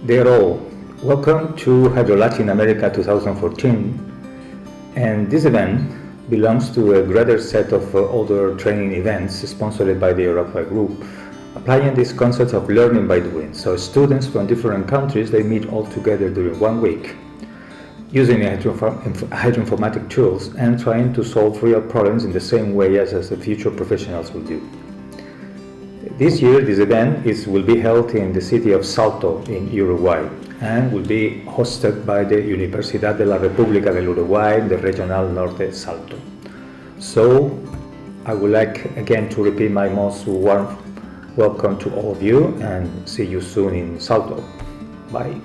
Dear all, welcome to Hydro Latin America 2014, and this event belongs to a greater set of other training events sponsored by the Europa Group, applying this concept of learning by doing. So students from different countries, they meet all together during 1 week, using hydroinformatic tools and trying to solve real problems in the same way as the future professionals will do. This year, this event will be held in the city of Salto in Uruguay and will be hosted by the Universidad de la República del Uruguay, the Regional Norte Salto. So, I would like again to repeat my most warm welcome to all of you and see you soon in Salto. Bye.